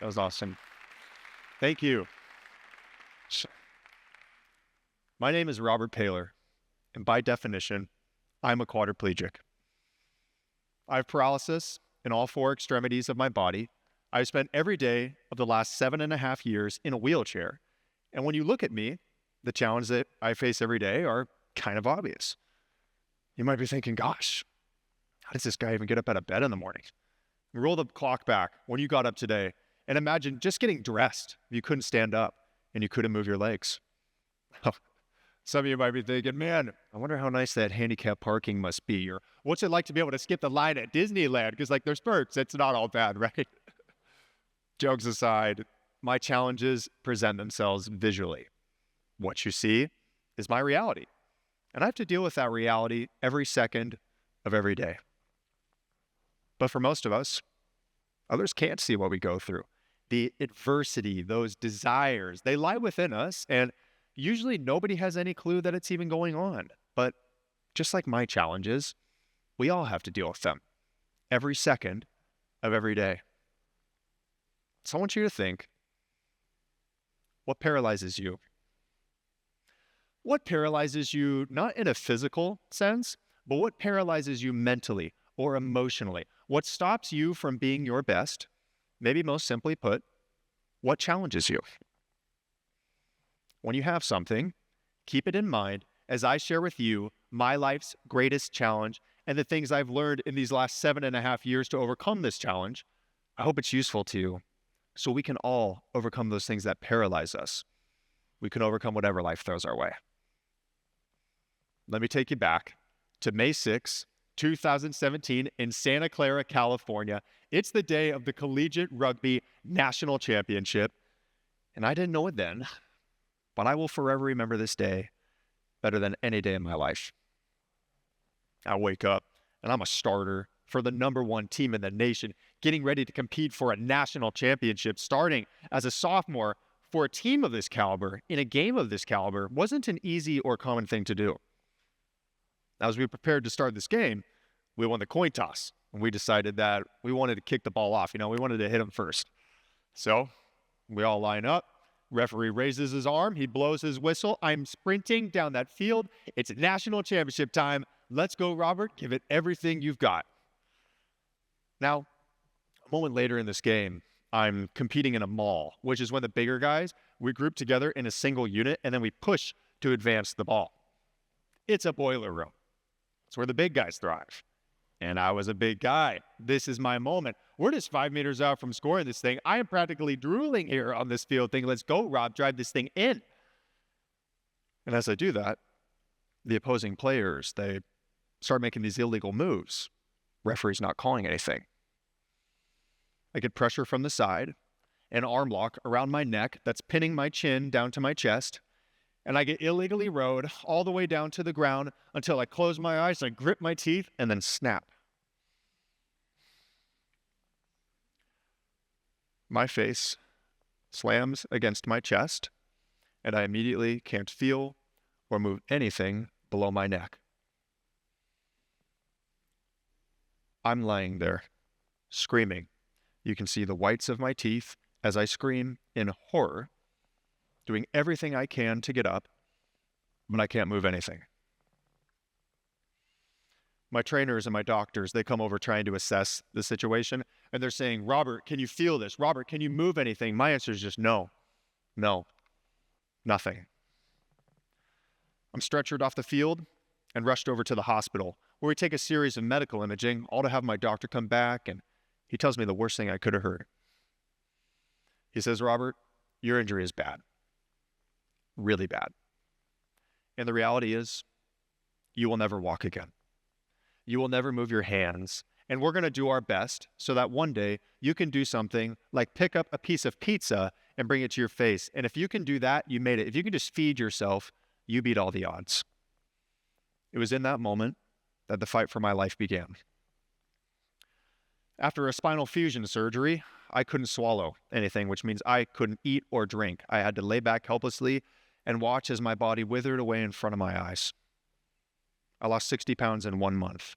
That was awesome. Thank you. My name is Robert Paler, and by definition, I'm a quadriplegic. I have paralysis in all four extremities of my body. I've spent every day of the last 7.5 years in a wheelchair. And when you look at me, the challenges that I face every day are kind of obvious. You might be thinking, gosh, how does this guy even get up out of bed in the morning? Roll the clock back when you got up today and imagine just getting dressed. You couldn't stand up and you couldn't move your legs. Some of you might be thinking, man, I wonder how nice that handicap parking must be. Or what's it like to be able to skip the line at Disneyland? Because like there's perks. It's not all bad, right? Jokes aside, my challenges present themselves visually. What you see is my reality. And I have to deal with that reality every second of every day. But for most of us, others can't see what we go through. The adversity, those desires, they lie within us, and usually nobody has any clue that it's even going on. But just like my challenges, we all have to deal with them every second of every day. So I want you to think, what paralyzes you? What paralyzes you, not in a physical sense, but what paralyzes you mentally or emotionally? What stops you from being your best? Maybe most simply put, what challenges you? When you have something, keep it in mind as I share with you my life's greatest challenge and the things I've learned in these last 7.5 years to overcome this challenge. I hope it's useful to you so we can all overcome those things that paralyze us. We can overcome whatever life throws our way. Let me take you back to May 6, 2017 in Santa Clara, California. It's the day of the Collegiate Rugby National Championship. And I didn't know it then, but I will forever remember this day better than any day in my life. I wake up and I'm a starter for the #1 team in the nation, getting ready to compete for a national championship. Starting as a sophomore for a team of this caliber in a game of this caliber wasn't an easy or common thing to do. As we prepared to start this game, we won the coin toss, and we decided that we wanted to kick the ball off. We wanted to hit him first. So we all line up. Referee raises his arm. He blows his whistle. I'm sprinting down that field. It's national championship time. Let's go, Robert. Give it everything you've got. Now, a moment later in this game, I'm competing in a mall, which is when the bigger guys, we group together in a single unit, and then we push to advance the ball. It's a boiler room. It's where the big guys thrive. And I was a big guy. This is my moment. We're just 5 meters out from scoring this thing. I am practically drooling here on this field thinking, let's go, Rob, drive this thing in. And as I do that, the opposing players, they start making these illegal moves. Referee's not calling anything. I get pressure from the side, an arm lock around my neck that's pinning my chin down to my chest, and I get illegally rowed all the way down to the ground until I close my eyes, I grip my teeth, and then snap. My face slams against my chest, and I immediately can't feel or move anything below my neck. I'm lying there, screaming. You can see the whites of my teeth as I scream in horror, doing everything I can to get up, but I can't move anything. My trainers and my doctors, they come over trying to assess the situation, and they're saying, Robert, can you feel this? Robert, can you move anything? My answer is just no, nothing. I'm stretchered off the field and rushed over to the hospital, where we take a series of medical imaging, all to have my doctor come back, and he tells me the worst thing I could have heard. He says, Robert, your injury is bad. Really bad. And the reality is, you will never walk again. You will never move your hands. And we're going to do our best so that one day you can do something like pick up a piece of pizza and bring it to your face. And if you can do that, you made it. If you can just feed yourself, you beat all the odds. It was in that moment that the fight for my life began. After a spinal fusion surgery, I couldn't swallow anything, which means I couldn't eat or drink. I had to lay back helplessly and watch as my body withered away in front of my eyes. I lost 60 pounds in 1 month.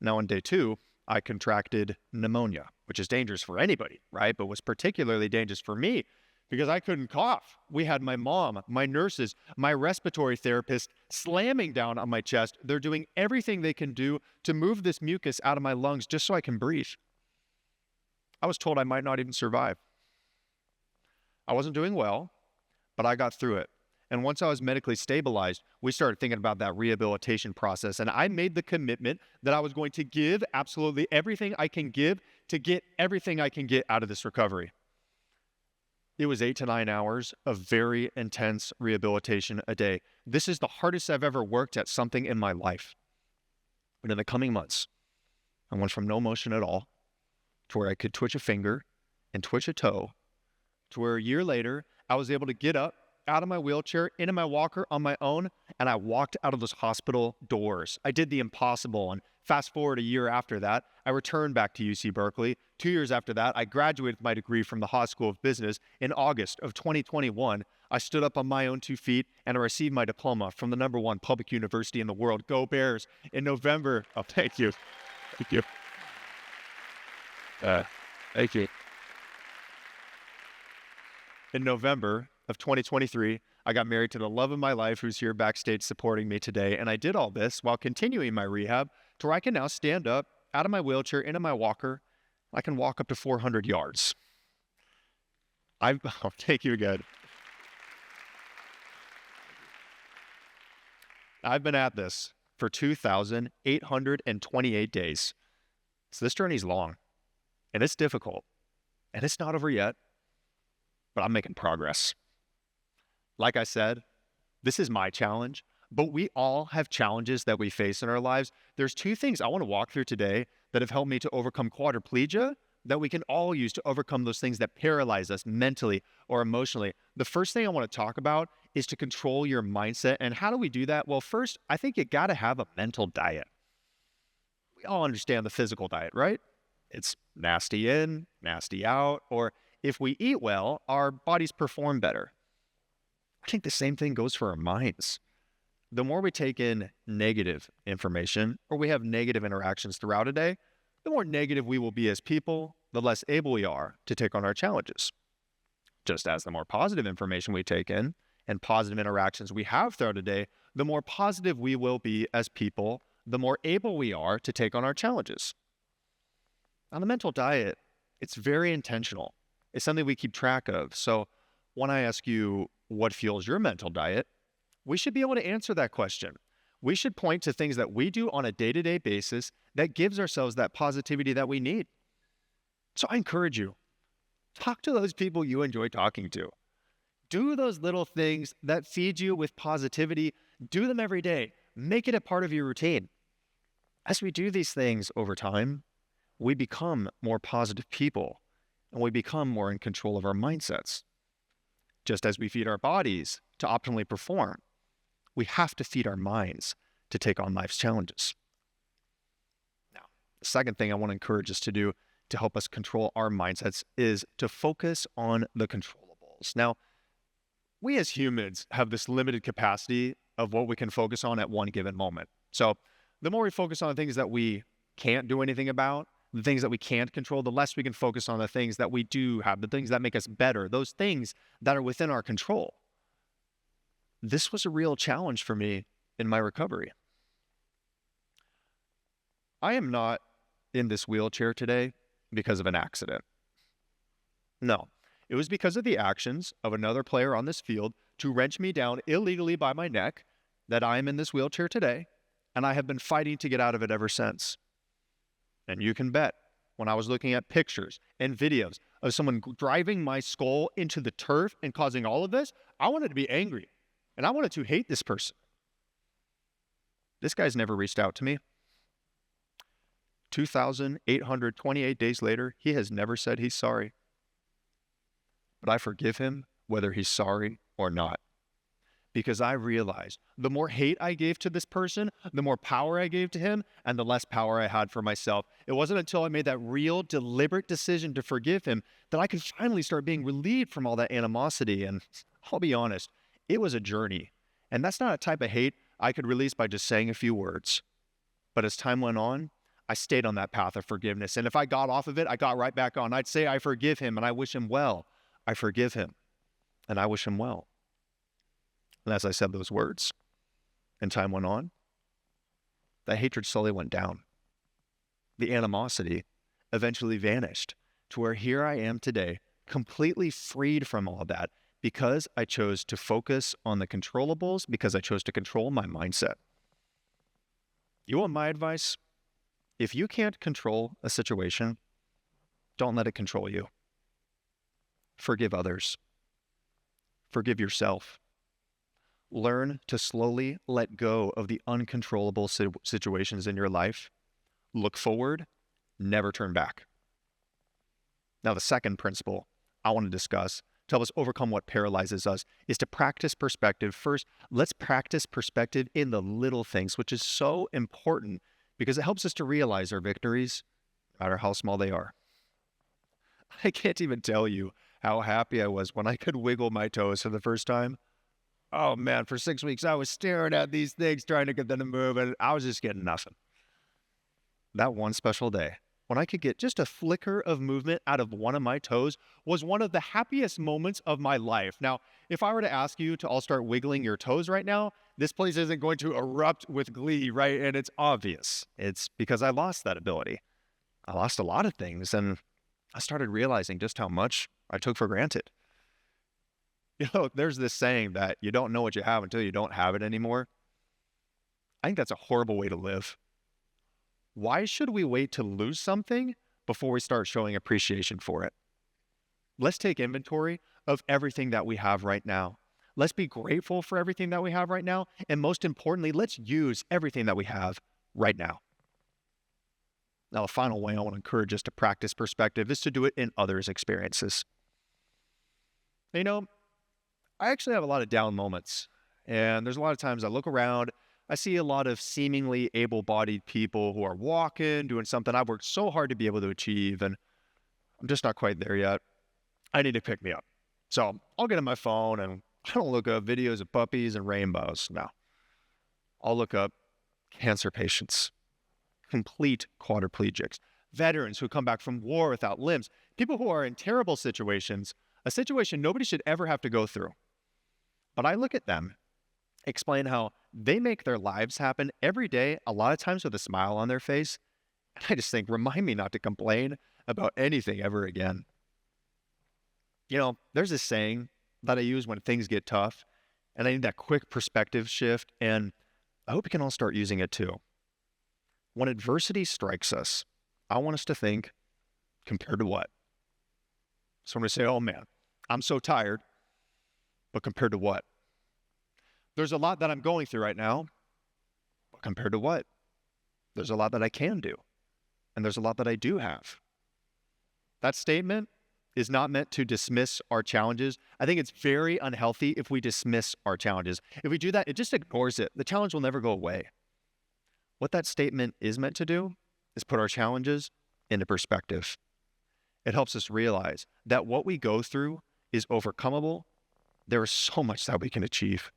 Now on day 2, I contracted pneumonia, which is dangerous for anybody, right? But was particularly dangerous for me because I couldn't cough. We had my mom, my nurses, my respiratory therapist slamming down on my chest. They're doing everything they can do to move this mucus out of my lungs just so I can breathe. I was told I might not even survive. I wasn't doing well, but I got through it. And once I was medically stabilized, we started thinking about that rehabilitation process. And I made the commitment that I was going to give absolutely everything I can give to get everything I can get out of this recovery. It was 8 to 9 hours of very intense rehabilitation a day. This is the hardest I've ever worked at something in my life. But in the coming months, I went from no motion at all to where I could twitch a finger and twitch a toe, to where a year later, I was able to get up out of my wheelchair, into my walker on my own, and I walked out of those hospital doors. I did the impossible, and fast forward a year after that, I returned back to UC Berkeley. 2 years after that, I graduated with my degree from the Haas School of Business. In August of 2021, I stood up on my own 2 feet, and I received my diploma from the #1 public university in the world, Go Bears, in November. Oh, thank you. Thank you. Thank you. In November of 2023, I got married to the love of my life who's here backstage supporting me today. And I did all this while continuing my rehab to where I can now stand up out of my wheelchair, into my walker. I can walk up to 400 yards. I'll take you again. I've been at this for 2,828 days. So this journey's long and it's difficult and it's not over yet, but I'm making progress. Like I said, this is my challenge, but we all have challenges that we face in our lives. There's 2 things I want to walk through today that have helped me to overcome quadriplegia that we can all use to overcome those things that paralyze us mentally or emotionally. The first thing I want to talk about is to control your mindset. And how do we do that? Well, first, I think you got to have a mental diet. We all understand the physical diet, right? It's nasty in, nasty out, or if we eat well, our bodies perform better. I think the same thing goes for our minds. The more we take in negative information or we have negative interactions throughout a day, the more negative we will be as people, the less able we are to take on our challenges. Just as the more positive information we take in and positive interactions we have throughout a day, the more positive we will be as people, the more able we are to take on our challenges. On the mental diet, it's very intentional. It's something we keep track of. So when I ask you, what fuels your mental diet? We should be able to answer that question. We should point to things that we do on a day-to-day basis that gives ourselves that positivity that we need. So I encourage you, talk to those people you enjoy talking to. Do those little things that feed you with positivity. Do them every day. Make it a part of your routine. As we do these things over time, we become more positive people and we become more in control of our mindsets. Just as we feed our bodies to optimally perform, we have to feed our minds to take on life's challenges. Now, the second thing I want to encourage us to do to help us control our mindsets is to focus on the controllables. Now, we as humans have this limited capacity of what we can focus on at one given moment. So the more we focus on things that we can't do anything about, the things that we can't control, the less we can focus on the things that we do have, the things that make us better, those things that are within our control. This was a real challenge for me in my recovery. I am not in this wheelchair today because of an accident. No, it was because of the actions of another player on this field to wrench me down illegally by my neck that I am in this wheelchair today, and I have been fighting to get out of it ever since. And you can bet, when I was looking at pictures and videos of someone driving my skull into the turf and causing all of this, I wanted to be angry. And I wanted to hate this person. This guy's never reached out to me. 2,828 days later, he has never said he's sorry. But I forgive him whether he's sorry or not. Because I realized the more hate I gave to this person, the more power I gave to him, and the less power I had for myself. It wasn't until I made that real, deliberate decision to forgive him that I could finally start being relieved from all that animosity. And I'll be honest, it was a journey. And that's not a type of hate I could release by just saying a few words. But as time went on, I stayed on that path of forgiveness. And if I got off of it, I got right back on. I'd say, I forgive him and I wish him well. I forgive him and I wish him well. And as I said those words and time went on, that hatred slowly went down. The animosity eventually vanished to where here I am today, completely freed from all of that because I chose to focus on the controllables, because I chose to control my mindset. You want my advice? If you can't control a situation, don't let it control you. Forgive others. Forgive yourself. Learn to slowly let go of the uncontrollable situations in your life. Look forward, never turn back. Now, the second principle I want to discuss to help us overcome what paralyzes us is to practice perspective. First, let's practice perspective in the little things, which is so important because it helps us to realize our victories, no matter how small they are. I can't even tell you how happy I was when I could wiggle my toes for the first time. Oh man, for 6 weeks, I was staring at these things, trying to get them to move, and I was just getting nothing. That one special day, when I could get just a flicker of movement out of one of my toes, was one of the happiest moments of my life. Now, if I were to ask you to all start wiggling your toes right now, this place isn't going to erupt with glee, right? And it's obvious. It's because I lost that ability. I lost a lot of things, and I started realizing just how much I took for granted. You know, there's this saying that you don't know what you have until you don't have it anymore. I think that's a horrible way to live. Why should we wait to lose something before we start showing appreciation for it? Let's take inventory of everything that we have right now. Let's be grateful for everything that we have right now. And most importantly, let's use everything that we have right now. Now, the final way I want to encourage us to practice perspective is to do it in others' experiences. You know, I actually have a lot of down moments, and there's a lot of times I look around, I see a lot of seemingly able-bodied people who are walking, doing something I've worked so hard to be able to achieve, and I'm just not quite there yet. I need to pick me up. So I'll get on my phone, and I don't look up videos of puppies and rainbows. No. I'll look up cancer patients, complete quadriplegics, veterans who come back from war without limbs, people who are in terrible situations, a situation nobody should ever have to go through. But I look at them, explain how they make their lives happen every day, a lot of times with a smile on their face. And I just think, remind me not to complain about anything ever again. You know, there's this saying that I use when things get tough, and I need that quick perspective shift, and I hope you can all start using it too. When adversity strikes us, I want us to think, compared to what? So I'm going to say, oh man, I'm so tired. But compared to what? There's a lot that I'm going through right now. But compared to what? There's a lot that I can do. And there's a lot that I do have. That statement is not meant to dismiss our challenges. I think it's very unhealthy if we dismiss our challenges. If we do that, it just ignores it. The challenge will never go away. What that statement is meant to do is put our challenges into perspective. It helps us realize that what we go through is overcomable. There is so much that we can achieve.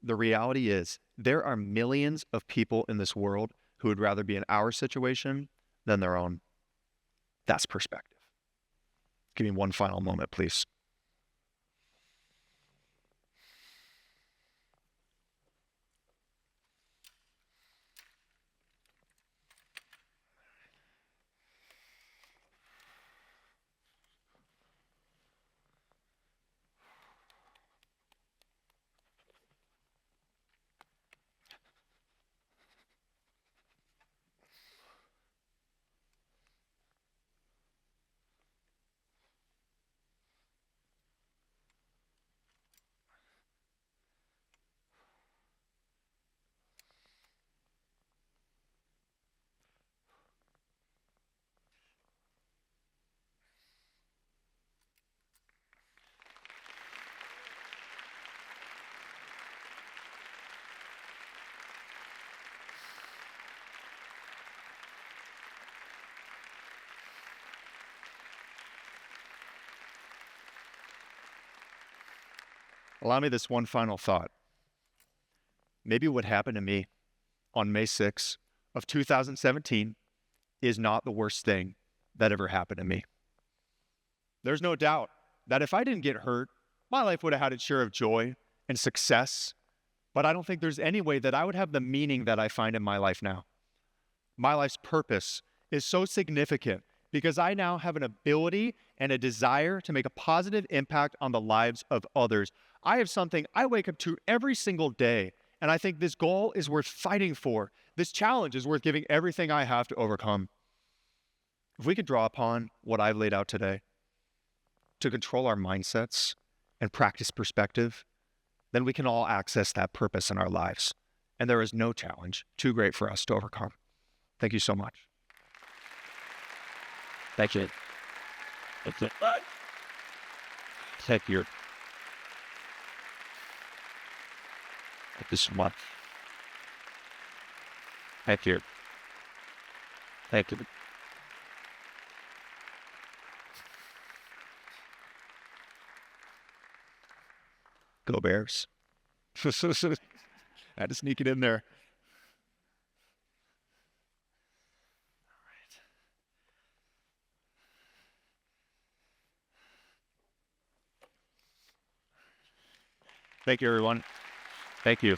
The reality is there are millions of people in this world who would rather be in our situation than their own. That's perspective. Give me one final moment, please. Allow me this one final thought. Maybe what happened to me on May 6th of 2017 is not the worst thing that ever happened to me. There's no doubt that if I didn't get hurt, my life would have had its share of joy and success, but I don't think there's any way that I would have the meaning that I find in my life now. My life's purpose is so significant because I now have an ability and a desire to make a positive impact on the lives of others. I have something I wake up to every single day, and I think this goal is worth fighting for. This challenge is worth giving everything I have to overcome. If we could draw upon what I've laid out today to control our mindsets and practice perspective, then we can all access that purpose in our lives. And there is no challenge too great for us to overcome. Thank you so much. Thank you. Thank you. Thank you so much. Thank you. Thank you. Go Bears. I had to sneak it in there. Thank you, everyone. Thank you.